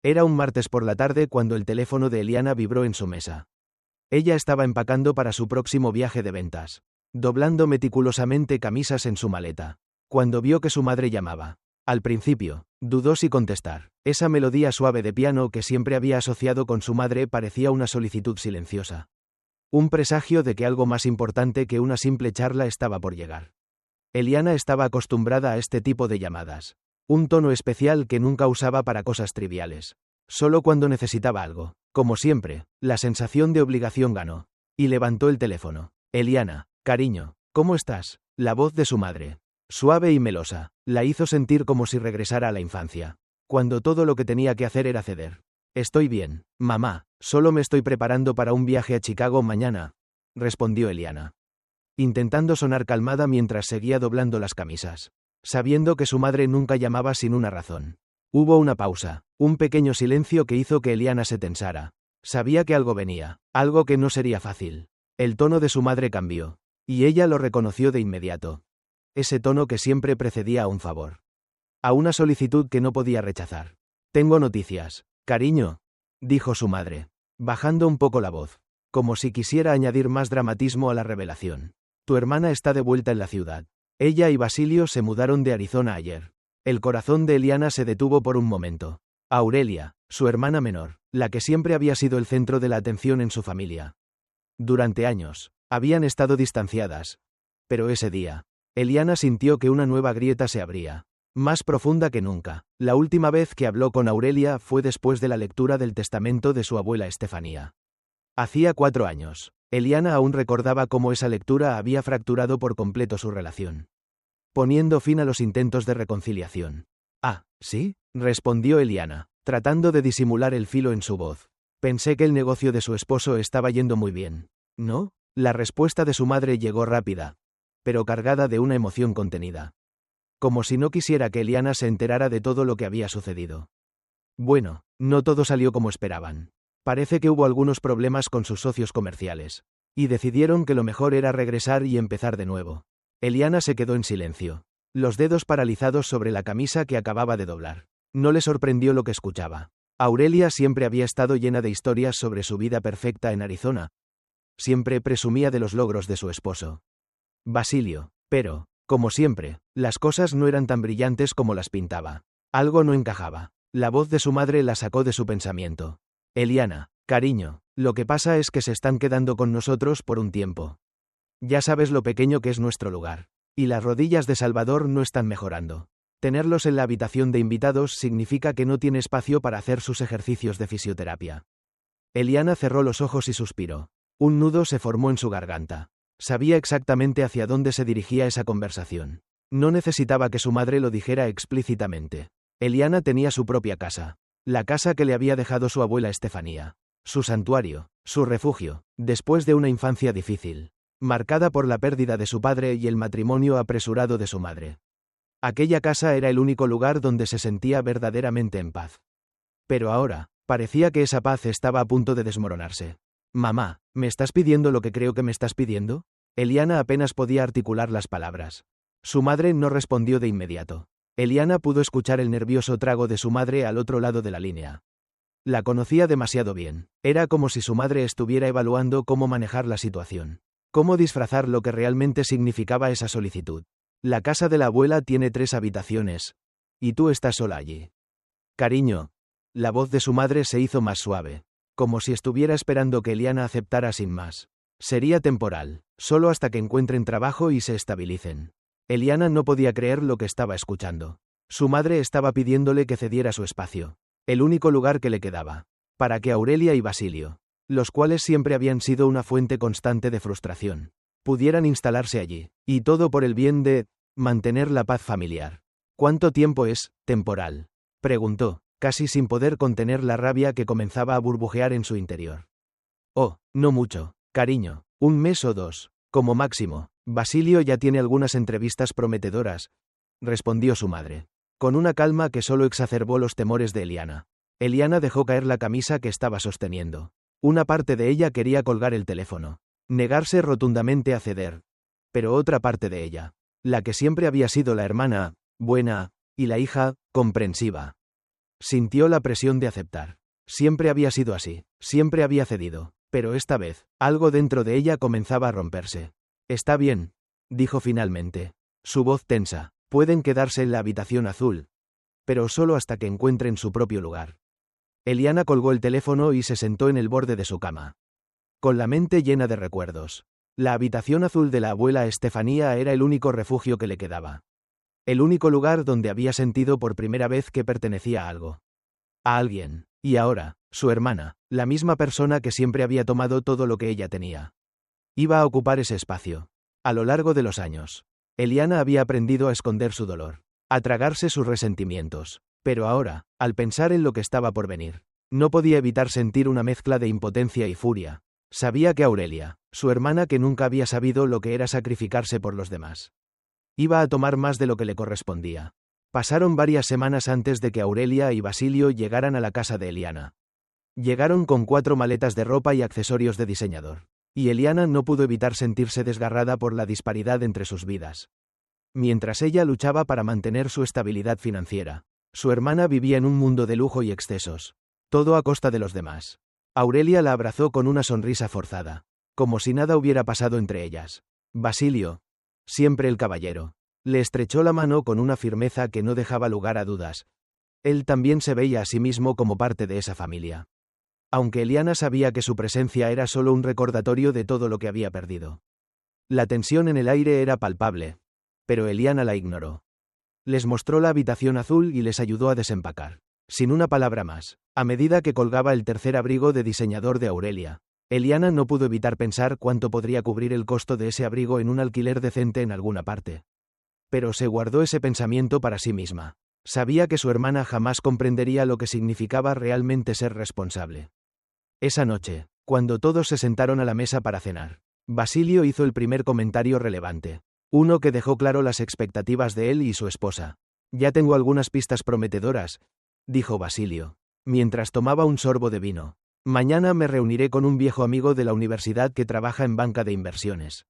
Era un martes por la tarde cuando el teléfono de Eliana vibró en su mesa. Ella estaba empacando para su próximo viaje de ventas, doblando meticulosamente camisas en su maleta, cuando vio que su madre llamaba. Al principio, dudó si contestar. Esa melodía suave de piano que siempre había asociado con su madre parecía una solicitud silenciosa. Un presagio de que algo más importante que una simple charla estaba por llegar. Eliana estaba acostumbrada a este tipo de llamadas. Un tono especial que nunca usaba para cosas triviales. Solo cuando necesitaba algo. Como siempre, la sensación de obligación ganó. Y levantó el teléfono. Eliana, cariño, ¿cómo estás? La voz de su madre, suave y melosa, la hizo sentir como si regresara a la infancia, cuando todo lo que tenía que hacer era ceder. Estoy bien, mamá, solo me estoy preparando para un viaje a Chicago mañana, respondió Eliana, intentando sonar calmada mientras seguía doblando las camisas, sabiendo que su madre nunca llamaba sin una razón. Hubo una pausa, un pequeño silencio que hizo que Eliana se tensara. Sabía que algo venía, algo que no sería fácil. El tono de su madre cambió, y ella lo reconoció de inmediato. Ese tono que siempre precedía a un favor. A una solicitud que no podía rechazar. Tengo noticias, cariño, dijo su madre, bajando un poco la voz, como si quisiera añadir más dramatismo a la revelación. Tu hermana está de vuelta en la ciudad. Ella y Basilio se mudaron de Arizona ayer. El corazón de Eliana se detuvo por un momento. Aurelia, su hermana menor, la que siempre había sido el centro de la atención en su familia. Durante años, habían estado distanciadas. Pero ese día, Eliana sintió que una nueva grieta se abría. Más profunda que nunca. La última vez que habló con Aurelia fue después de la lectura del testamento de su abuela Estefanía. Hacía 4 años. Eliana aún recordaba cómo esa lectura había fracturado por completo su relación, poniendo fin a los intentos de reconciliación. Ah, ¿sí? Respondió Eliana, tratando de disimular el filo en su voz. Pensé que el negocio de su esposo estaba yendo muy bien. ¿No? La respuesta de su madre llegó rápida, pero cargada de una emoción contenida. Como si no quisiera que Eliana se enterara de todo lo que había sucedido. Bueno, no todo salió como esperaban. Parece que hubo algunos problemas con sus socios comerciales, y decidieron que lo mejor era regresar y empezar de nuevo. Eliana se quedó en silencio, los dedos paralizados sobre la camisa que acababa de doblar. No le sorprendió lo que escuchaba. Aurelia siempre había estado llena de historias sobre su vida perfecta en Arizona. Siempre presumía de los logros de su esposo, Basilio, pero, como siempre, las cosas no eran tan brillantes como las pintaba. Algo no encajaba. La voz de su madre la sacó de su pensamiento. Eliana, cariño, lo que pasa es que se están quedando con nosotros por un tiempo. Ya sabes lo pequeño que es nuestro lugar. Y las rodillas de Salvador no están mejorando. Tenerlos en la habitación de invitados significa que no tiene espacio para hacer sus ejercicios de fisioterapia. Eliana cerró los ojos y suspiró. Un nudo se formó en su garganta. Sabía exactamente hacia dónde se dirigía esa conversación. No necesitaba que su madre lo dijera explícitamente. Eliana tenía su propia casa. La casa que le había dejado su abuela Estefanía. Su santuario, su refugio, después de una infancia difícil, marcada por la pérdida de su padre y el matrimonio apresurado de su madre. Aquella casa era el único lugar donde se sentía verdaderamente en paz. Pero ahora, parecía que esa paz estaba a punto de desmoronarse. Mamá, ¿me estás pidiendo lo que creo que me estás pidiendo? Eliana apenas podía articular las palabras. Su madre no respondió de inmediato. Eliana pudo escuchar el nervioso trago de su madre al otro lado de la línea. La conocía demasiado bien. Era como si su madre estuviera evaluando cómo manejar la situación. Cómo disfrazar lo que realmente significaba esa solicitud. La casa de la abuela tiene 3 habitaciones. Y tú estás sola allí. Cariño. La voz de su madre se hizo más suave. Como si estuviera esperando que Eliana aceptara sin más. Sería temporal, solo hasta que encuentren trabajo y se estabilicen. Eliana no podía creer lo que estaba escuchando. Su madre estaba pidiéndole que cediera su espacio. El único lugar que le quedaba. Para que Aurelia y Basilio, los cuales siempre habían sido una fuente constante de frustración, pudieran instalarse allí. Y todo por el bien de mantener la paz familiar. ¿Cuánto tiempo es temporal?, preguntó, casi sin poder contener la rabia que comenzaba a burbujear en su interior. Oh, no mucho, cariño, 1 mes o 2, como máximo. Basilio ya tiene algunas entrevistas prometedoras, respondió su madre, con una calma que solo exacerbó los temores de Eliana. Eliana dejó caer la camisa que estaba sosteniendo. Una parte de ella quería colgar el teléfono, negarse rotundamente a ceder. Pero otra parte de ella, la que siempre había sido la hermana, buena, y la hija, comprensiva, Sintió la presión de aceptar. Siempre había sido así, siempre había cedido, pero esta vez, algo dentro de ella comenzaba a romperse. Está bien, dijo finalmente. Su voz tensa. Pueden quedarse en la habitación azul, pero solo hasta que encuentren su propio lugar. Eliana colgó el teléfono y se sentó en el borde de su cama. Con la mente llena de recuerdos. La habitación azul de la abuela Estefanía era el único refugio que le quedaba. El único lugar donde había sentido por primera vez que pertenecía a algo. A alguien. Y ahora, su hermana, la misma persona que siempre había tomado todo lo que ella tenía. Iba a ocupar ese espacio. A lo largo de los años, Eliana había aprendido a esconder su dolor, a tragarse sus resentimientos. Pero ahora, al pensar en lo que estaba por venir, no podía evitar sentir una mezcla de impotencia y furia. Sabía que Aurelia, su hermana que nunca había sabido lo que era sacrificarse por los demás, iba a tomar más de lo que le correspondía. Pasaron varias semanas antes de que Aurelia y Basilio llegaran a la casa de Eliana. Llegaron con 4 maletas de ropa y accesorios de diseñador. Y Eliana no pudo evitar sentirse desgarrada por la disparidad entre sus vidas. Mientras ella luchaba para mantener su estabilidad financiera, su hermana vivía en un mundo de lujo y excesos, todo a costa de los demás. Aurelia la abrazó con una sonrisa forzada, como si nada hubiera pasado entre ellas. Basilio, siempre el caballero, le estrechó la mano con una firmeza que no dejaba lugar a dudas. Él también se veía a sí mismo como parte de esa familia. Aunque Eliana sabía que su presencia era solo un recordatorio de todo lo que había perdido. La tensión en el aire era palpable, pero Eliana la ignoró. Les mostró la habitación azul y les ayudó a desempacar. Sin una palabra más, a medida que colgaba el tercer abrigo de diseñador de Aurelia, Eliana no pudo evitar pensar cuánto podría cubrir el costo de ese abrigo en un alquiler decente en alguna parte. Pero se guardó ese pensamiento para sí misma. Sabía que su hermana jamás comprendería lo que significaba realmente ser responsable. Esa noche, cuando todos se sentaron a la mesa para cenar, Basilio hizo el primer comentario relevante. Uno que dejó claro las expectativas de él y su esposa. Ya tengo algunas pistas prometedoras, dijo Basilio, mientras tomaba un sorbo de vino. Mañana me reuniré con un viejo amigo de la universidad que trabaja en banca de inversiones.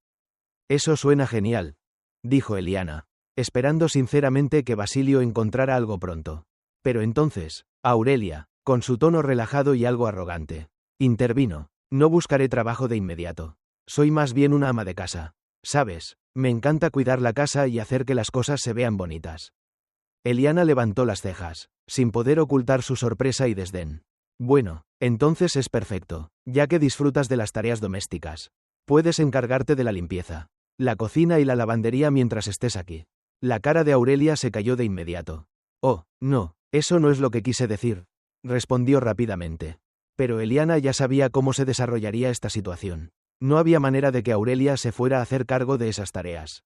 Eso suena genial, dijo Eliana, esperando sinceramente que Basilio encontrara algo pronto. Pero entonces, Aurelia, con su tono relajado y algo arrogante, intervino. No buscaré trabajo de inmediato. Soy más bien una ama de casa. ¿Sabes? Me encanta cuidar la casa y hacer que las cosas se vean bonitas. Eliana levantó las cejas, sin poder ocultar su sorpresa y desdén. Bueno, entonces es perfecto, ya que disfrutas de las tareas domésticas. Puedes encargarte de la limpieza, la cocina y la lavandería mientras estés aquí. La cara de Aurelia se cayó de inmediato. Oh, no, eso no es lo que quise decir, respondió rápidamente. Pero Eliana ya sabía cómo se desarrollaría esta situación. No había manera de que Aurelia se fuera a hacer cargo de esas tareas.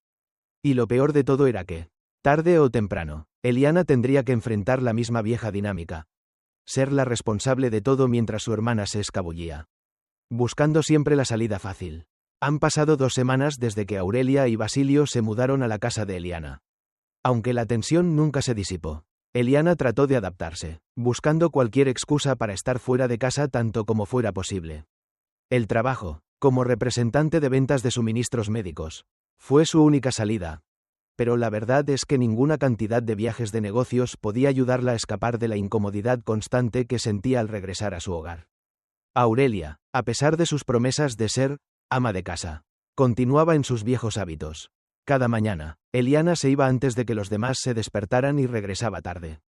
Y lo peor de todo era que, tarde o temprano, Eliana tendría que enfrentar la misma vieja dinámica. Ser la responsable de todo mientras su hermana se escabullía. Buscando siempre la salida fácil. Han pasado 2 semanas desde que Aurelia y Basilio se mudaron a la casa de Eliana. Aunque la tensión nunca se disipó, Eliana trató de adaptarse, buscando cualquier excusa para estar fuera de casa tanto como fuera posible. El trabajo, como representante de ventas de suministros médicos, fue su única salida. Pero la verdad es que ninguna cantidad de viajes de negocios podía ayudarla a escapar de la incomodidad constante que sentía al regresar a su hogar. Aurelia, a pesar de sus promesas de ser ama de casa, continuaba en sus viejos hábitos. Cada mañana, Eliana se iba antes de que los demás se despertaran y regresaba tarde,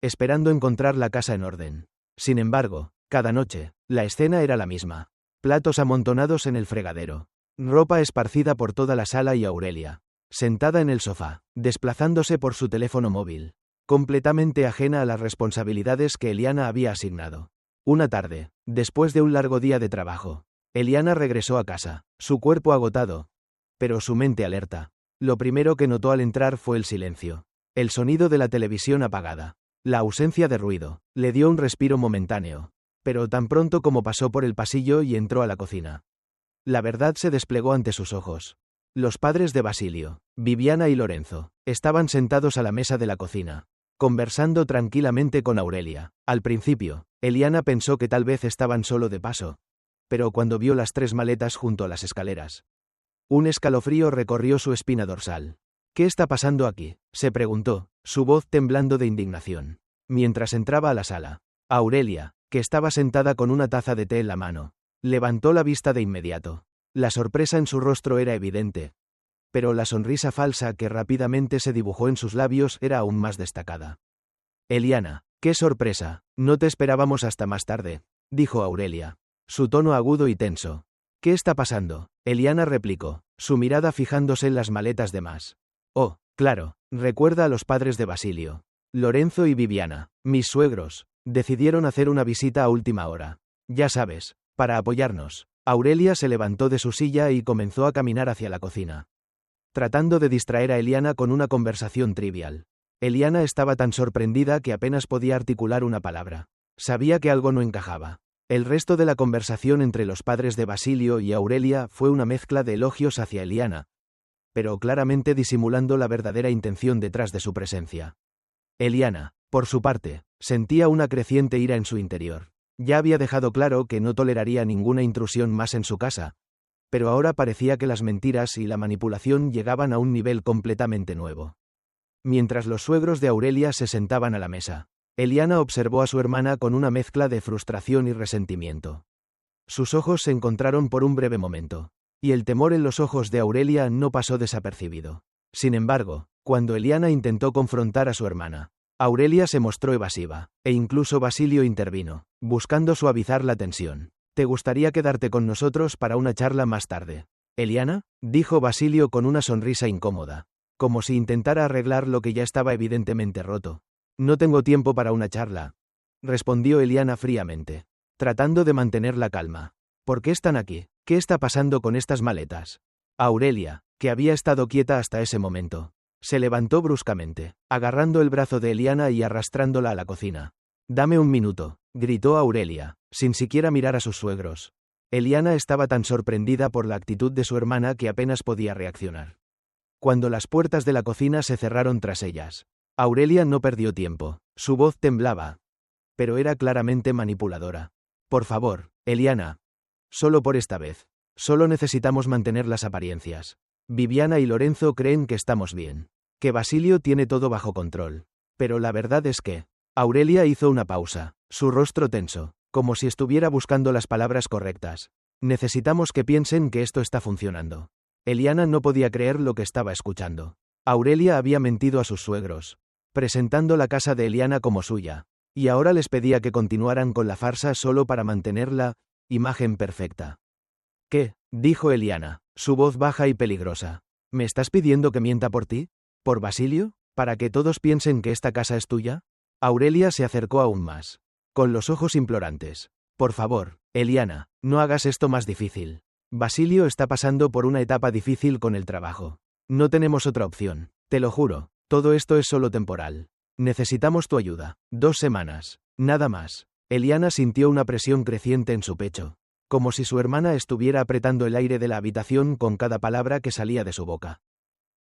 esperando encontrar la casa en orden. Sin embargo, cada noche, la escena era la misma. Platos amontonados en el fregadero, ropa esparcida por toda la sala y Aurelia, sentada en el sofá, desplazándose por su teléfono móvil, completamente ajena a las responsabilidades que Eliana había asignado. Una tarde, después de un largo día de trabajo, Eliana regresó a casa, su cuerpo agotado, pero su mente alerta. Lo primero que notó al entrar fue el silencio. El sonido de la televisión apagada. La ausencia de ruido. Le dio un respiro momentáneo. Pero tan pronto como pasó por el pasillo y entró a la cocina, la verdad se desplegó ante sus ojos. Los padres de Basilio, Viviana y Lorenzo, estaban sentados a la mesa de la cocina, conversando tranquilamente con Aurelia. Al principio, Eliana pensó que tal vez estaban solo de paso. Pero cuando vio las 3 maletas junto a las escaleras, un escalofrío recorrió su espina dorsal. ¿Qué está pasando aquí?, se preguntó, su voz temblando de indignación. Mientras entraba a la sala, Aurelia, que estaba sentada con una taza de té en la mano, levantó la vista de inmediato. La sorpresa en su rostro era evidente, pero la sonrisa falsa que rápidamente se dibujó en sus labios era aún más destacada. Eliana, qué sorpresa, no te esperábamos hasta más tarde, dijo Aurelia, su tono agudo y tenso. ¿Qué está pasando? Eliana replicó, su mirada fijándose en las maletas de más. Oh, claro, recuerda a los padres de Basilio. Lorenzo y Viviana, mis suegros, decidieron hacer una visita a última hora. Ya sabes, para apoyarnos. Aurelia se levantó de su silla y comenzó a caminar hacia la cocina, tratando de distraer a Eliana con una conversación trivial. Eliana estaba tan sorprendida que apenas podía articular una palabra. Sabía que algo no encajaba. El resto de la conversación entre los padres de Basilio y Aurelia fue una mezcla de elogios hacia Eliana, pero claramente disimulando la verdadera intención detrás de su presencia. Eliana, por su parte, sentía una creciente ira en su interior. Ya había dejado claro que no toleraría ninguna intrusión más en su casa, pero ahora parecía que las mentiras y la manipulación llegaban a un nivel completamente nuevo. Mientras los suegros de Aurelia se sentaban a la mesa, Eliana observó a su hermana con una mezcla de frustración y resentimiento. Sus ojos se encontraron por un breve momento, y el temor en los ojos de Aurelia no pasó desapercibido. Sin embargo, cuando Eliana intentó confrontar a su hermana, Aurelia se mostró evasiva, e incluso Basilio intervino, buscando suavizar la tensión. ¿Te gustaría quedarte con nosotros para una charla más tarde? Eliana, dijo Basilio con una sonrisa incómoda, como si intentara arreglar lo que ya estaba evidentemente roto. No tengo tiempo para una charla, respondió Eliana fríamente, tratando de mantener la calma. ¿Por qué están aquí? ¿Qué está pasando con estas maletas? Aurelia, que había estado quieta hasta ese momento, se levantó bruscamente, agarrando el brazo de Eliana y arrastrándola a la cocina. Dame un minuto, gritó Aurelia, sin siquiera mirar a sus suegros. Eliana estaba tan sorprendida por la actitud de su hermana que apenas podía reaccionar. Cuando las puertas de la cocina se cerraron tras ellas, Aurelia no perdió tiempo, su voz temblaba, pero era claramente manipuladora. Por favor, Eliana. Solo por esta vez. Solo necesitamos mantener las apariencias. Viviana y Lorenzo creen que estamos bien, que Basilio tiene todo bajo control. Pero la verdad es que... Aurelia hizo una pausa, su rostro tenso, como si estuviera buscando las palabras correctas. Necesitamos que piensen que esto está funcionando. Eliana no podía creer lo que estaba escuchando. Aurelia había mentido a sus suegros, presentando la casa de Eliana como suya, y ahora les pedía que continuaran con la farsa solo para mantener la imagen perfecta. ¿Qué? Dijo Eliana, su voz baja y peligrosa. ¿Me estás pidiendo que mienta por ti? ¿Por Basilio? ¿Para que todos piensen que esta casa es tuya? Aurelia se acercó aún más, con los ojos implorantes. Por favor, Eliana, no hagas esto más difícil. Basilio está pasando por una etapa difícil con el trabajo. No tenemos otra opción, te lo juro, todo esto es solo temporal. Necesitamos tu ayuda. 2 semanas, nada más. Eliana sintió una presión creciente en su pecho, como si su hermana estuviera apretando el aire de la habitación con cada palabra que salía de su boca.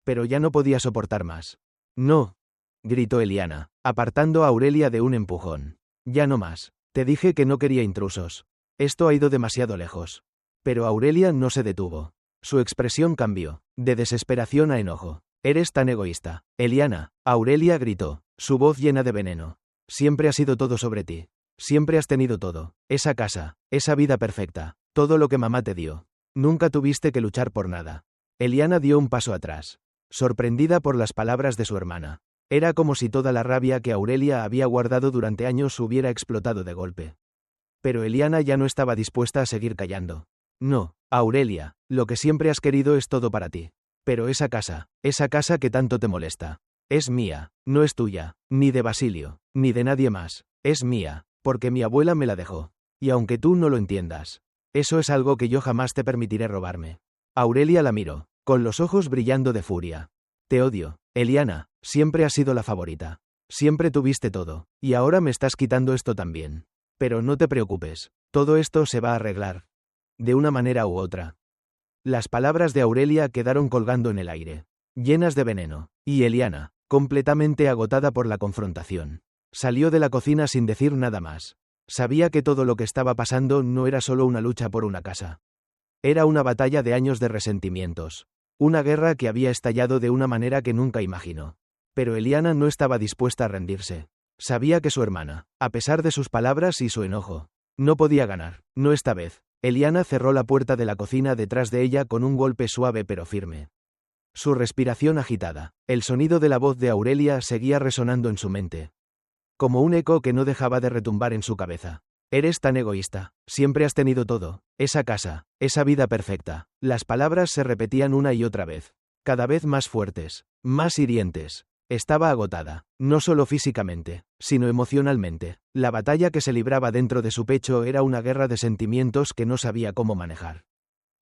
Pero ya no podía soportar más. No, gritó Eliana, apartando a Aurelia de un empujón. Ya no más. Te dije que no quería intrusos. Esto ha ido demasiado lejos. Pero Aurelia no se detuvo. Su expresión cambió, de desesperación a enojo. Eres tan egoísta. Eliana, Aurelia gritó, su voz llena de veneno. Siempre ha sido todo sobre ti. Siempre has tenido todo. Esa casa, esa vida perfecta, todo lo que mamá te dio. Nunca tuviste que luchar por nada. Eliana dio un paso atrás, sorprendida por las palabras de su hermana. Era como si toda la rabia que Aurelia había guardado durante años hubiera explotado de golpe. Pero Eliana ya no estaba dispuesta a seguir callando. No, Aurelia, lo que siempre has querido es todo para ti. Pero esa casa que tanto te molesta, es mía, no es tuya, ni de Basilio, ni de nadie más, es mía, porque mi abuela me la dejó. Y aunque tú no lo entiendas, eso es algo que yo jamás te permitiré robarme. Aurelia la miró, con los ojos brillando de furia. Te odio, Eliana, siempre has sido la favorita. Siempre tuviste todo, y ahora me estás quitando esto también. Pero no te preocupes, todo esto se va a arreglar. De una manera u otra. Las palabras de Aurelia quedaron colgando en el aire, llenas de veneno, y Eliana, completamente agotada por la confrontación, salió de la cocina sin decir nada más. Sabía que todo lo que estaba pasando no era solo una lucha por una casa. Era una batalla de años de resentimientos. Una guerra que había estallado de una manera que nunca imaginó. Pero Eliana no estaba dispuesta a rendirse. Sabía que su hermana, a pesar de sus palabras y su enojo, no podía ganar. No esta vez. Eliana cerró la puerta de la cocina detrás de ella con un golpe suave pero firme. Su respiración agitada, el sonido de la voz de Aurelia seguía resonando en su mente. Como un eco que no dejaba de retumbar en su cabeza. Eres tan egoísta, siempre has tenido todo, esa casa, esa vida perfecta. Las palabras se repetían una y otra vez, cada vez más fuertes, más hirientes. Estaba agotada, no solo físicamente, sino emocionalmente. La batalla que se libraba dentro de su pecho era una guerra de sentimientos que no sabía cómo manejar.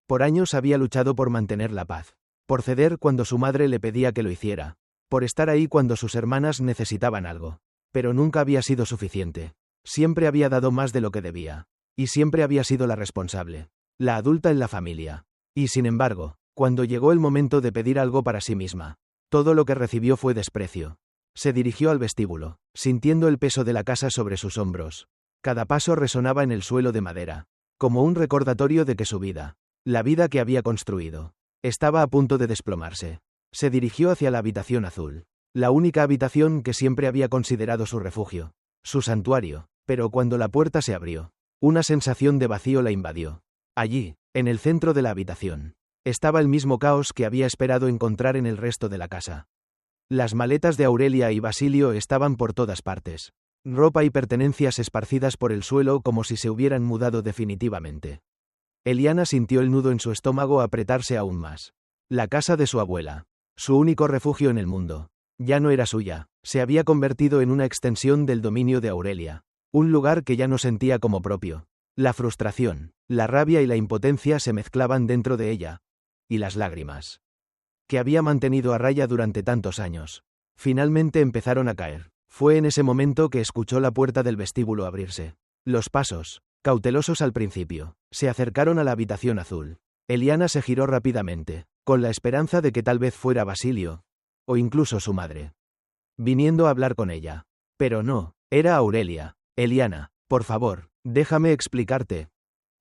Por años había luchado por mantener la paz, por ceder cuando su madre le pedía que lo hiciera, por estar ahí cuando sus hermanas necesitaban algo. Pero nunca había sido suficiente. Siempre había dado más de lo que debía. Y siempre había sido la responsable, la adulta en la familia. Y sin embargo, cuando llegó el momento de pedir algo para sí misma, todo lo que recibió fue desprecio. Se dirigió al vestíbulo, sintiendo el peso de la casa sobre sus hombros. Cada paso resonaba en el suelo de madera, como un recordatorio de que su vida, la vida que había construido, estaba a punto de desplomarse. Se dirigió hacia la habitación azul, la única habitación que siempre había considerado su refugio, su santuario, pero cuando la puerta se abrió, una sensación de vacío la invadió. Allí, en el centro de la habitación, estaba el mismo caos que había esperado encontrar en el resto de la casa. Las maletas de Aurelia y Basilio estaban por todas partes. Ropa y pertenencias esparcidas por el suelo como si se hubieran mudado definitivamente. Eliana sintió el nudo en su estómago apretarse aún más. La casa de su abuela, su único refugio en el mundo, ya no era suya, se había convertido en una extensión del dominio de Aurelia. Un lugar que ya no sentía como propio. La frustración, la rabia y la impotencia se mezclaban dentro de ella. Y las lágrimas, que había mantenido a raya durante tantos años, finalmente empezaron a caer. Fue en ese momento que escuchó la puerta del vestíbulo abrirse. Los pasos, cautelosos al principio, se acercaron a la habitación azul. Eliana se giró rápidamente, con la esperanza de que tal vez fuera Basilio, o incluso su madre, viniendo a hablar con ella. Pero no, era Aurelia. Eliana, por favor, déjame explicarte,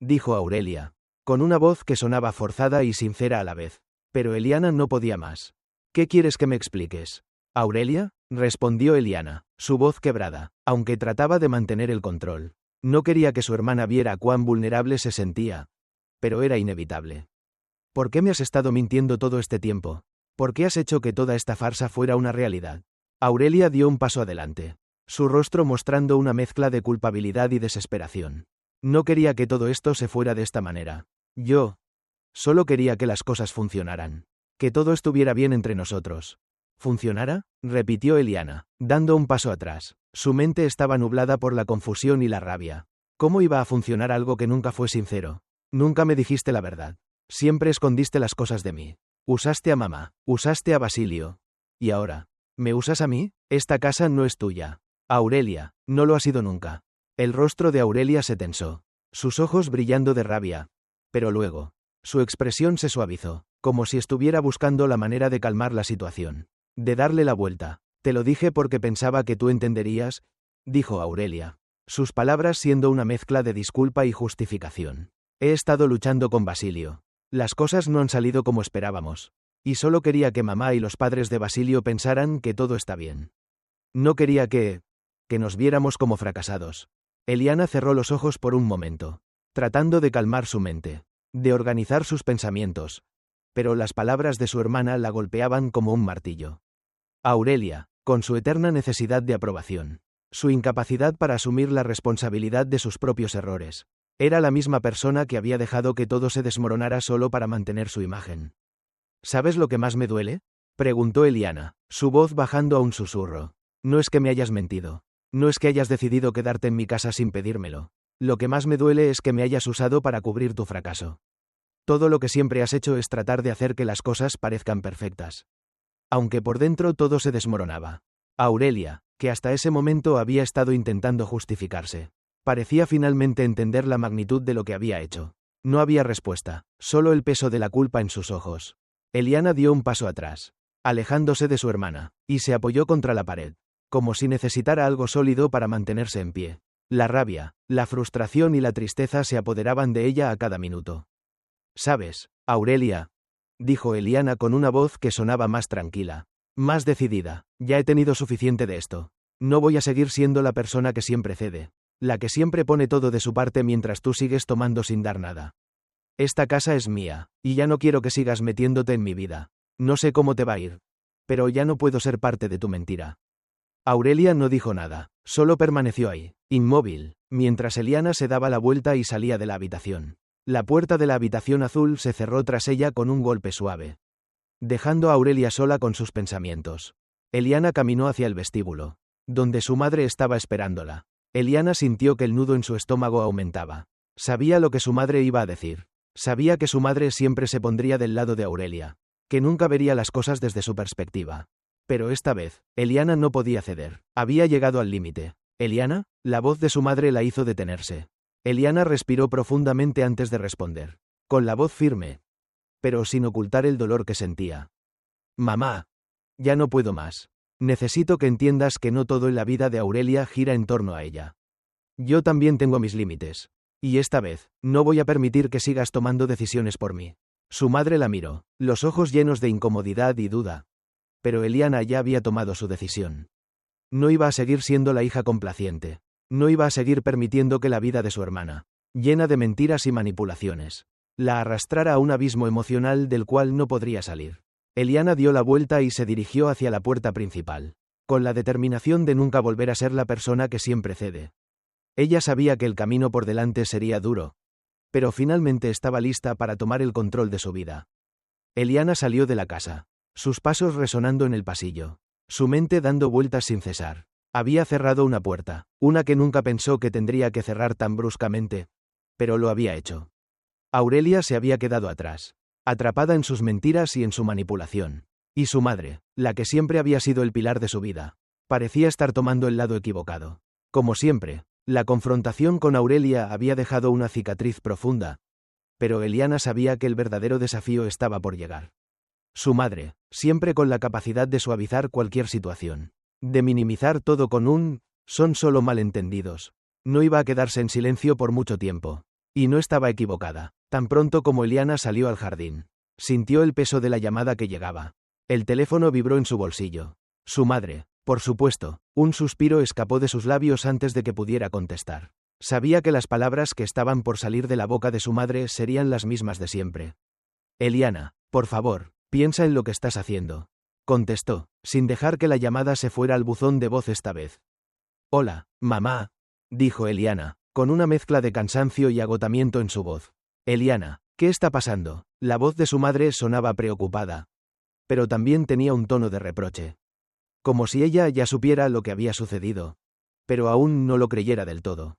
dijo Aurelia, con una voz que sonaba forzada y sincera a la vez. Pero Eliana no podía más. ¿Qué quieres que me expliques? ¿Aurelia? Respondió Eliana, su voz quebrada, aunque trataba de mantener el control. No quería que su hermana viera cuán vulnerable se sentía. Pero era inevitable. ¿Por qué me has estado mintiendo todo este tiempo? ¿Por qué has hecho que toda esta farsa fuera una realidad? Aurelia dio un paso adelante, su rostro mostrando una mezcla de culpabilidad y desesperación. No quería que todo esto se fuera de esta manera. Yo solo quería que las cosas funcionaran. Que todo estuviera bien entre nosotros. ¿Funcionara? Repitió Eliana, dando un paso atrás. Su mente estaba nublada por la confusión y la rabia. ¿Cómo iba a funcionar algo que nunca fue sincero? Nunca me dijiste la verdad. Siempre escondiste las cosas de mí. Usaste a mamá, usaste a Basilio. ¿Y ahora? ¿Me usas a mí? Esta casa no es tuya. Aurelia, no lo ha sido nunca. El rostro de Aurelia se tensó, sus ojos brillando de rabia. Pero luego, su expresión se suavizó, como si estuviera buscando la manera de calmar la situación, de darle la vuelta. Te lo dije porque pensaba que tú entenderías, dijo Aurelia, sus palabras siendo una mezcla de disculpa y justificación. He estado luchando con Basilio. Las cosas no han salido como esperábamos. Y solo quería que mamá y los padres de Basilio pensaran que todo está bien. No quería que nos viéramos como fracasados. Eliana cerró los ojos por un momento, tratando de calmar su mente, de organizar sus pensamientos. Pero las palabras de su hermana la golpeaban como un martillo. Aurelia, con su eterna necesidad de aprobación, su incapacidad para asumir la responsabilidad de sus propios errores, era la misma persona que había dejado que todo se desmoronara solo para mantener su imagen. ¿Sabes lo que más me duele? Preguntó Eliana, su voz bajando a un susurro. No es que me hayas mentido. No es que hayas decidido quedarte en mi casa sin pedírmelo. Lo que más me duele es que me hayas usado para cubrir tu fracaso. Todo lo que siempre has hecho es tratar de hacer que las cosas parezcan perfectas. Aunque por dentro todo se desmoronaba. Aurelia, que hasta ese momento había estado intentando justificarse, parecía finalmente entender la magnitud de lo que había hecho. No había respuesta, solo el peso de la culpa en sus ojos. Eliana dio un paso atrás, alejándose de su hermana, y se apoyó contra la pared, como si necesitara algo sólido para mantenerse en pie. La rabia, la frustración y la tristeza se apoderaban de ella a cada minuto. ¿Sabes, Aurelia?, dijo Eliana con una voz que sonaba más tranquila, más decidida. Ya he tenido suficiente de esto. No voy a seguir siendo la persona que siempre cede. La que siempre pone todo de su parte mientras tú sigues tomando sin dar nada. Esta casa es mía, y ya no quiero que sigas metiéndote en mi vida. No sé cómo te va a ir. Pero ya no puedo ser parte de tu mentira. Aurelia no dijo nada, solo permaneció ahí, inmóvil, mientras Eliana se daba la vuelta y salía de la habitación. La puerta de la habitación azul se cerró tras ella con un golpe suave, dejando a Aurelia sola con sus pensamientos. Eliana caminó hacia el vestíbulo, donde su madre estaba esperándola. Eliana sintió que el nudo en su estómago aumentaba. Sabía lo que su madre iba a decir. Sabía que su madre siempre se pondría del lado de Aurelia, que nunca vería las cosas desde su perspectiva. Pero esta vez, Eliana no podía ceder. Había llegado al límite. ¿Eliana? La voz de su madre la hizo detenerse. Eliana respiró profundamente antes de responder, con la voz firme, pero sin ocultar el dolor que sentía. Mamá. Ya no puedo más. Necesito que entiendas que no todo en la vida de Aurelia gira en torno a ella. Yo también tengo mis límites. Y esta vez, no voy a permitir que sigas tomando decisiones por mí. Su madre la miró, los ojos llenos de incomodidad y duda. Pero Eliana ya había tomado su decisión. No iba a seguir siendo la hija complaciente. No iba a seguir permitiendo que la vida de su hermana, llena de mentiras y manipulaciones, la arrastrara a un abismo emocional del cual no podría salir. Eliana dio la vuelta y se dirigió hacia la puerta principal, con la determinación de nunca volver a ser la persona que siempre cede. Ella sabía que el camino por delante sería duro, pero finalmente estaba lista para tomar el control de su vida. Eliana salió de la casa, sus pasos resonando en el pasillo, su mente dando vueltas sin cesar. Había cerrado una puerta, una que nunca pensó que tendría que cerrar tan bruscamente, pero lo había hecho. Aurelia se había quedado atrás, atrapada en sus mentiras y en su manipulación. Y su madre, la que siempre había sido el pilar de su vida, parecía estar tomando el lado equivocado. Como siempre, la confrontación con Aurelia había dejado una cicatriz profunda, pero Eliana sabía que el verdadero desafío estaba por llegar. Su madre, siempre con la capacidad de suavizar cualquier situación, de minimizar todo con un «son solo malentendidos», no iba a quedarse en silencio por mucho tiempo. Y no estaba equivocada. Tan pronto como Eliana salió al jardín, sintió el peso de la llamada que llegaba. El teléfono vibró en su bolsillo. Su madre, por supuesto. Un suspiro escapó de sus labios antes de que pudiera contestar. Sabía que las palabras que estaban por salir de la boca de su madre serían las mismas de siempre. Eliana, por favor, piensa en lo que estás haciendo. Contestó, sin dejar que la llamada se fuera al buzón de voz esta vez. Hola, mamá, dijo Eliana, con una mezcla de cansancio y agotamiento en su voz. Eliana, ¿qué está pasando? La voz de su madre sonaba preocupada, pero también tenía un tono de reproche. Como si ella ya supiera lo que había sucedido, pero aún no lo creyera del todo.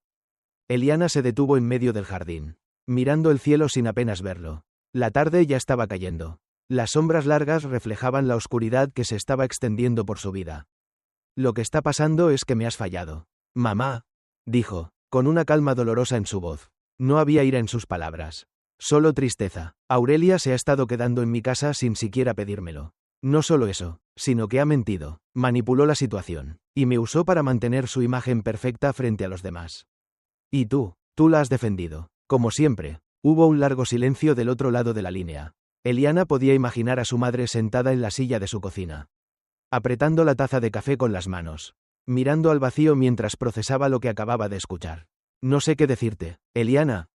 Eliana se detuvo en medio del jardín, mirando el cielo sin apenas verlo. La tarde ya estaba cayendo. Las sombras largas reflejaban la oscuridad que se estaba extendiendo por su vida. Lo que está pasando es que me has fallado. Mamá, dijo, con una calma dolorosa en su voz. No había ira en sus palabras. Solo tristeza. Aurelia se ha estado quedando en mi casa sin siquiera pedírmelo. No solo eso, sino que ha mentido, manipuló la situación, y me usó para mantener su imagen perfecta frente a los demás. Y tú la has defendido. Como siempre, hubo un largo silencio del otro lado de la línea. Eliana podía imaginar a su madre sentada en la silla de su cocina, apretando la taza de café con las manos, mirando al vacío mientras procesaba lo que acababa de escuchar. No sé qué decirte, Eliana,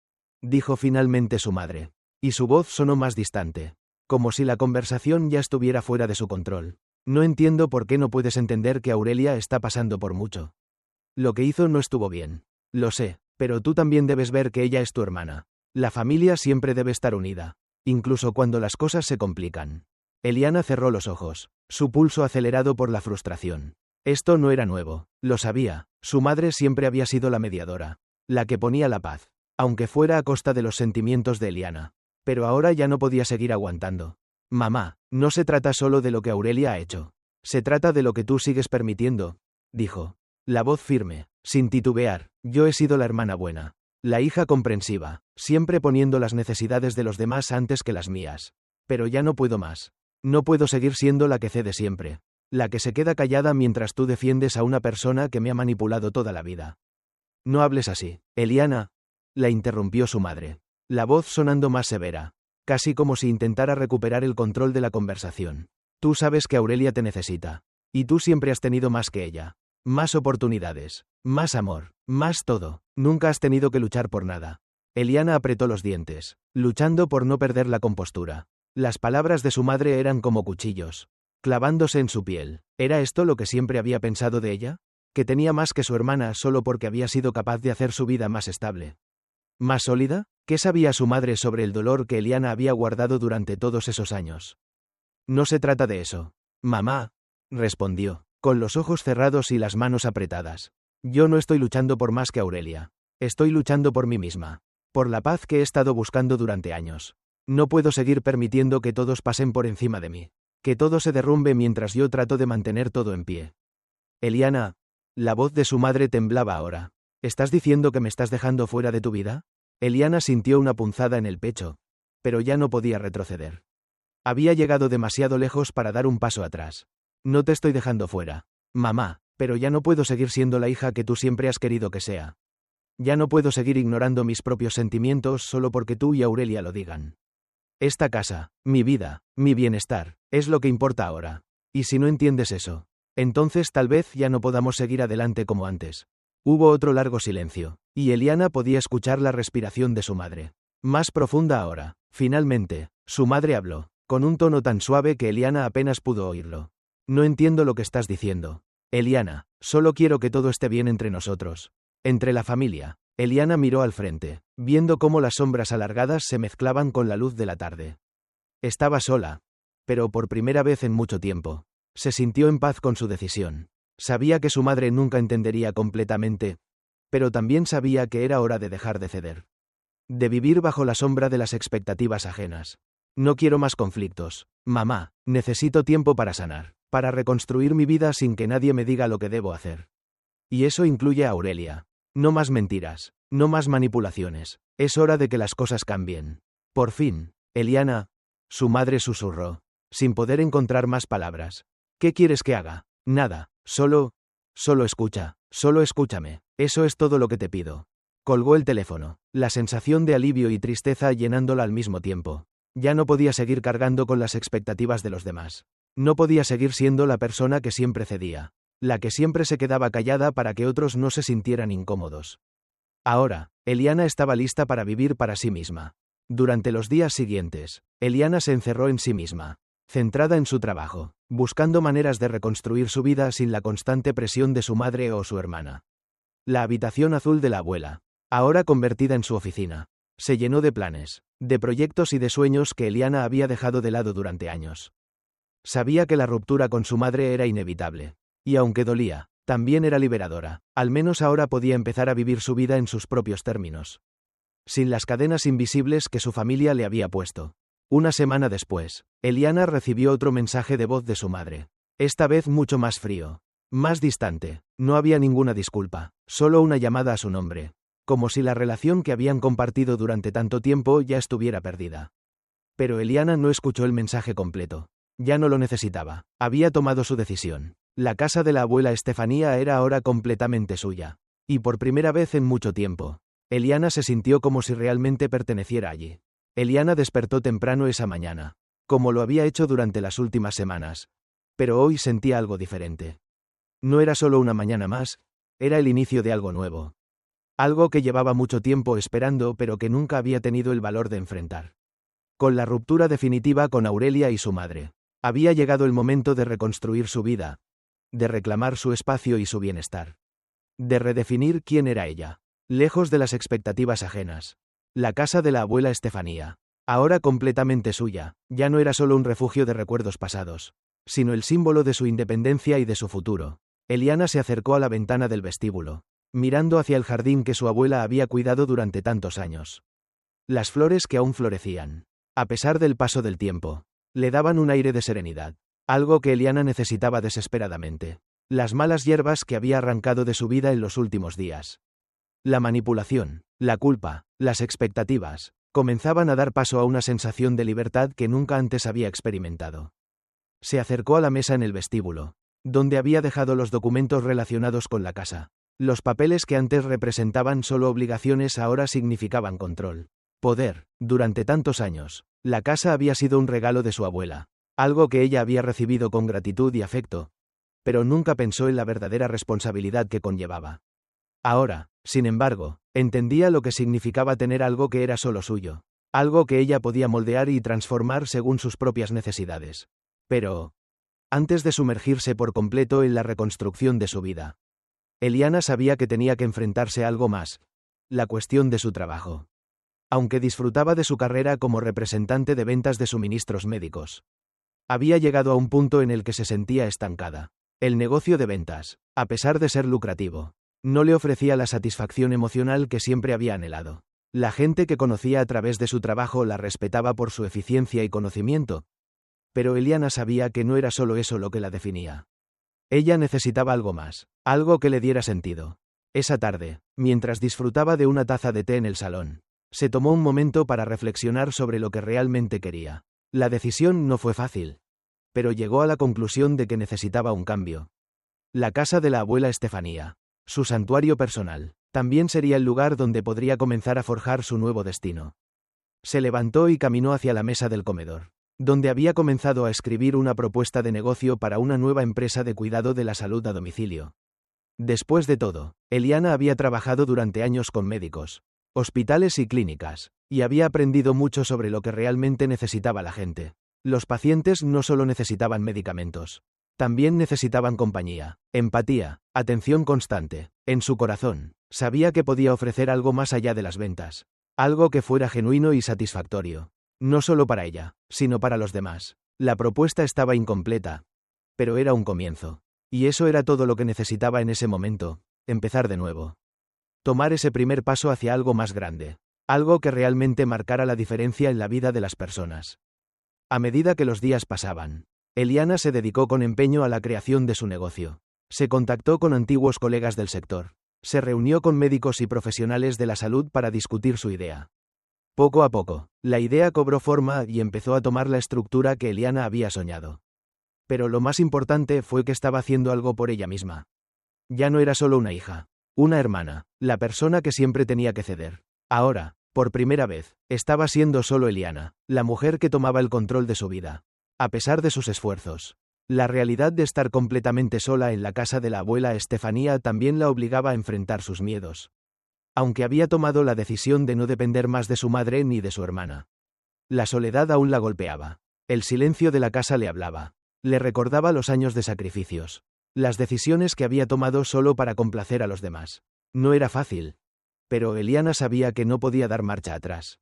dijo finalmente su madre, y su voz sonó más distante, como si la conversación ya estuviera fuera de su control. No entiendo por qué no puedes entender que Aurelia está pasando por mucho. Lo que hizo no estuvo bien. Lo sé, pero tú también debes ver que ella es tu hermana. La familia siempre debe estar unida, incluso cuando las cosas se complican. Eliana cerró los ojos, su pulso acelerado por la frustración. Esto no era nuevo, lo sabía, su madre siempre había sido la mediadora, la que ponía la paz, aunque fuera a costa de los sentimientos de Eliana. Pero ahora ya no podía seguir aguantando. Mamá, no se trata solo de lo que Aurelia ha hecho. Se trata de lo que tú sigues permitiendo, dijo. La voz firme, sin titubear, yo he sido la hermana buena, la hija comprensiva, siempre poniendo las necesidades de los demás antes que las mías. Pero ya no puedo más. No puedo seguir siendo la que cede siempre, la que se queda callada mientras tú defiendes a una persona que me ha manipulado toda la vida. No hables así, Eliana, la interrumpió su madre, la voz sonando más severa, casi como si intentara recuperar el control de la conversación. Tú sabes que Aurelia te necesita, y tú siempre has tenido más que ella. más oportunidades, más amor, más todo. Nunca has tenido que luchar por nada. Eliana apretó los dientes, luchando por no perder la compostura. Las palabras de su madre eran como cuchillos, clavándose en su piel. ¿Era esto lo que siempre había pensado de ella? ¿Que tenía más que su hermana solo porque había sido capaz de hacer su vida más estable? ¿Más sólida? ¿Qué sabía su madre sobre el dolor que Eliana había guardado durante todos esos años? No se trata de eso. Mamá, respondió, con los ojos cerrados y las manos apretadas. Yo no estoy luchando por más que Aurelia. Estoy luchando por mí misma. Por la paz que he estado buscando durante años. No puedo seguir permitiendo que todos pasen por encima de mí. Que todo se derrumbe mientras yo trato de mantener todo en pie. Eliana, la voz de su madre temblaba ahora. ¿Estás diciendo que me estás dejando fuera de tu vida? Eliana sintió una punzada en el pecho, pero ya no podía retroceder. Había llegado demasiado lejos para dar un paso atrás. No te estoy dejando fuera, mamá, pero ya no puedo seguir siendo la hija que tú siempre has querido que sea. Ya no puedo seguir ignorando mis propios sentimientos solo porque tú y Aurelia lo digan. Esta casa, mi vida, mi bienestar, es lo que importa ahora. Y si no entiendes eso, entonces tal vez ya no podamos seguir adelante como antes. Hubo otro largo silencio, y Eliana podía escuchar la respiración de su madre. Más profunda ahora. Finalmente, su madre habló, con un tono tan suave que Eliana apenas pudo oírlo. No entiendo lo que estás diciendo. Eliana, solo quiero que todo esté bien entre nosotros. Entre la familia. Eliana miró al frente, viendo cómo las sombras alargadas se mezclaban con la luz de la tarde. Estaba sola, pero por primera vez en mucho tiempo. Se sintió en paz con su decisión. Sabía que su madre nunca entendería completamente, pero también sabía que era hora de dejar de ceder. De vivir bajo la sombra de las expectativas ajenas. No quiero más conflictos. Mamá, necesito tiempo para sanar, para reconstruir mi vida sin que nadie me diga lo que debo hacer. Y eso incluye a Aurelia. No más mentiras, no más manipulaciones. Es hora de que las cosas cambien. Por fin, Eliana, su madre susurró, sin poder encontrar más palabras. ¿Qué quieres que haga? Nada, solo escucha, solo escúchame. Eso es todo lo que te pido. Colgó el teléfono, la sensación de alivio y tristeza llenándola al mismo tiempo. Ya no podía seguir cargando con las expectativas de los demás. No podía seguir siendo la persona que siempre cedía, la que siempre se quedaba callada para que otros no se sintieran incómodos. Ahora, Eliana estaba lista para vivir para sí misma. Durante los días siguientes, Eliana se encerró en sí misma, centrada en su trabajo, buscando maneras de reconstruir su vida sin la constante presión de su madre o su hermana. La habitación azul de la abuela, ahora convertida en su oficina, se llenó de planes, de proyectos y de sueños que Eliana había dejado de lado durante años. Sabía que la ruptura con su madre era inevitable, y aunque dolía, también era liberadora. Al menos ahora podía empezar a vivir su vida en sus propios términos, sin las cadenas invisibles que su familia le había puesto. Una semana después, Eliana recibió otro mensaje de voz de su madre. Esta vez mucho más frío, más distante. No había ninguna disculpa, solo una llamada a su nombre, como si la relación que habían compartido durante tanto tiempo ya estuviera perdida. Pero Eliana no escuchó el mensaje completo. Ya no lo necesitaba. Había tomado su decisión. La casa de la abuela Estefanía era ahora completamente suya. Y por primera vez en mucho tiempo, Eliana se sintió como si realmente perteneciera allí. Eliana despertó temprano esa mañana, como lo había hecho durante las últimas semanas. Pero hoy sentía algo diferente. No era solo una mañana más, era el inicio de algo nuevo. Algo que llevaba mucho tiempo esperando pero que nunca había tenido el valor de enfrentar. Con la ruptura definitiva con Aurelia y su madre, había llegado el momento de reconstruir su vida, de reclamar su espacio y su bienestar. De redefinir quién era ella, lejos de las expectativas ajenas. La casa de la abuela Estefanía, ahora completamente suya, ya no era solo un refugio de recuerdos pasados, sino el símbolo de su independencia y de su futuro. Eliana se acercó a la ventana del vestíbulo, mirando hacia el jardín que su abuela había cuidado durante tantos años. Las flores que aún florecían, a pesar del paso del tiempo, le daban un aire de serenidad, algo que Eliana necesitaba desesperadamente. Las malas hierbas que había arrancado de su vida en los últimos días. La manipulación, la culpa, las expectativas, comenzaban a dar paso a una sensación de libertad que nunca antes había experimentado. Se acercó a la mesa en el vestíbulo, donde había dejado los documentos relacionados con la casa. Los papeles que antes representaban solo obligaciones ahora significaban control. Poder. Durante tantos años, la casa había sido un regalo de su abuela, algo que ella había recibido con gratitud y afecto. pero nunca pensó en la verdadera responsabilidad que conllevaba. Ahora, sin embargo, entendía lo que significaba tener algo que era solo suyo, algo que ella podía moldear y transformar según sus propias necesidades. Pero, antes de sumergirse por completo en la reconstrucción de su vida, Eliana sabía que tenía que enfrentarse a algo más: la cuestión de su trabajo. Aunque disfrutaba de su carrera como representante de ventas de suministros médicos, había llegado a un punto en el que se sentía estancada. El negocio de ventas, a pesar de ser lucrativo, no le ofrecía la satisfacción emocional que siempre había anhelado. La gente que conocía a través de su trabajo la respetaba por su eficiencia y conocimiento, pero Eliana sabía que no era solo eso lo que la definía. Ella necesitaba algo más, algo que le diera sentido. Esa tarde, mientras disfrutaba de una taza de té en el salón, se tomó un momento para reflexionar sobre lo que realmente quería. La decisión no fue fácil, pero llegó a la conclusión de que necesitaba un cambio. La casa de la abuela Estefanía, su santuario personal, también sería el lugar donde podría comenzar a forjar su nuevo destino. Se levantó y caminó hacia la mesa del comedor, donde había comenzado a escribir una propuesta de negocio para una nueva empresa de cuidado de la salud a domicilio. Después de todo, Eliana había trabajado durante años con médicos, hospitales y clínicas, y había aprendido mucho sobre lo que realmente necesitaba la gente. Los pacientes no solo necesitaban medicamentos, también necesitaban compañía, empatía, atención constante. En su corazón, sabía que podía ofrecer algo más allá de las ventas, algo que fuera genuino y satisfactorio, no solo para ella, sino para los demás. La propuesta estaba incompleta, pero era un comienzo, y eso era todo lo que necesitaba en ese momento: empezar de nuevo. Tomar ese primer paso hacia algo más grande, algo que realmente marcara la diferencia en la vida de las personas. A medida que los días pasaban, Eliana se dedicó con empeño a la creación de su negocio. Se contactó con antiguos colegas del sector, se reunió con médicos y profesionales de la salud para discutir su idea. Poco a poco, la idea cobró forma y empezó a tomar la estructura que Eliana había soñado. Pero lo más importante fue que estaba haciendo algo por ella misma. Ya no era solo una hija, una hermana, la persona que siempre tenía que ceder. Ahora, por primera vez, estaba siendo solo Eliana, la mujer que tomaba el control de su vida. A pesar de sus esfuerzos, la realidad de estar completamente sola en la casa de la abuela Estefanía también la obligaba a enfrentar sus miedos. Aunque había tomado la decisión de no depender más de su madre ni de su hermana, la soledad aún la golpeaba. El silencio de la casa le hablaba. Le recordaba los años de sacrificios, las decisiones que había tomado solo para complacer a los demás. No era fácil, pero Eliana sabía que no podía dar marcha atrás.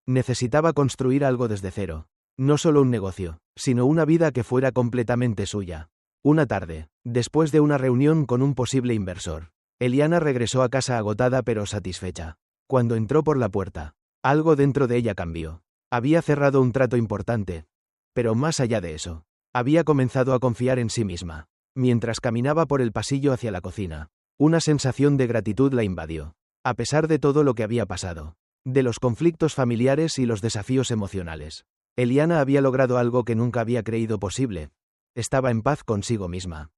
Necesitaba construir algo desde cero, no solo un negocio, sino una vida que fuera completamente suya. Una tarde, después de una reunión con un posible inversor, Eliana regresó a casa agotada pero satisfecha. Cuando entró por la puerta, algo dentro de ella cambió. Había cerrado un trato importante, pero más allá de eso, había comenzado a confiar en sí misma. Mientras caminaba por el pasillo hacia la cocina, una sensación de gratitud la invadió. A pesar de todo lo que había pasado, de los conflictos familiares y los desafíos emocionales, Eliana había logrado algo que nunca había creído posible. Estaba en paz consigo misma.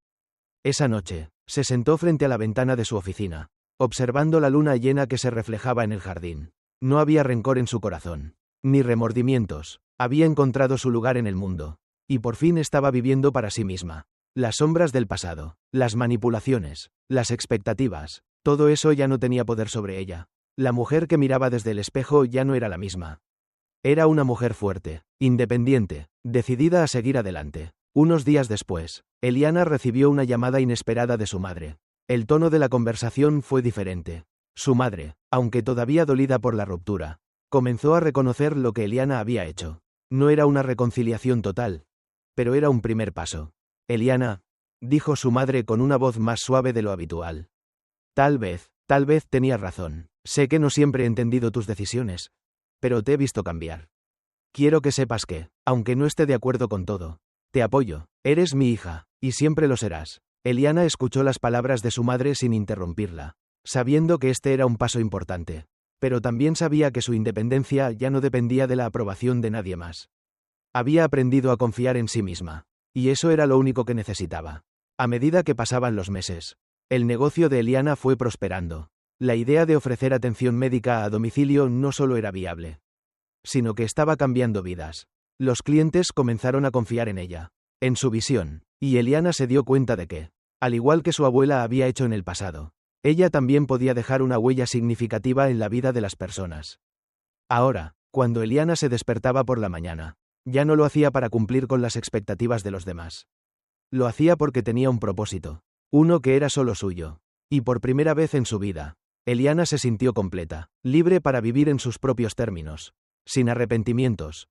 Esa noche, se sentó frente a la ventana de su oficina, observando la luna llena que se reflejaba en el jardín. No había rencor en su corazón, ni remordimientos. Había encontrado su lugar en el mundo, y por fin estaba viviendo para sí misma. Las sombras del pasado, las manipulaciones, las expectativas, todo eso ya no tenía poder sobre ella. La mujer que miraba desde el espejo ya no era la misma. Era una mujer fuerte, independiente, decidida a seguir adelante. Unos días después, Eliana recibió una llamada inesperada de su madre. El tono de la conversación fue diferente. Su madre, aunque todavía dolida por la ruptura, comenzó a reconocer lo que Eliana había hecho. No era una reconciliación total, pero era un primer paso. Eliana, dijo su madre con una voz más suave de lo habitual. Tal vez tenías razón. Sé que no siempre he entendido tus decisiones, pero te he visto cambiar. Quiero que sepas que, aunque no esté de acuerdo con todo, te apoyo. Eres mi hija, y siempre lo serás. Eliana escuchó las palabras de su madre sin interrumpirla, sabiendo que este era un paso importante, pero también sabía que su independencia ya no dependía de la aprobación de nadie más. Había aprendido a confiar en sí misma, y eso era lo único que necesitaba. A medida que pasaban los meses, el negocio de Eliana fue prosperando. La idea de ofrecer atención médica a domicilio no solo era viable, sino que estaba cambiando vidas. Los clientes comenzaron a confiar en ella. en su visión, y Eliana se dio cuenta de que, al igual que su abuela había hecho en el pasado, ella también podía dejar una huella significativa en la vida de las personas. Ahora, cuando Eliana se despertaba por la mañana, ya no lo hacía para cumplir con las expectativas de los demás. Lo hacía porque tenía un propósito, uno que era solo suyo. Y por primera vez en su vida, Eliana se sintió completa, libre para vivir en sus propios términos, sin arrepentimientos,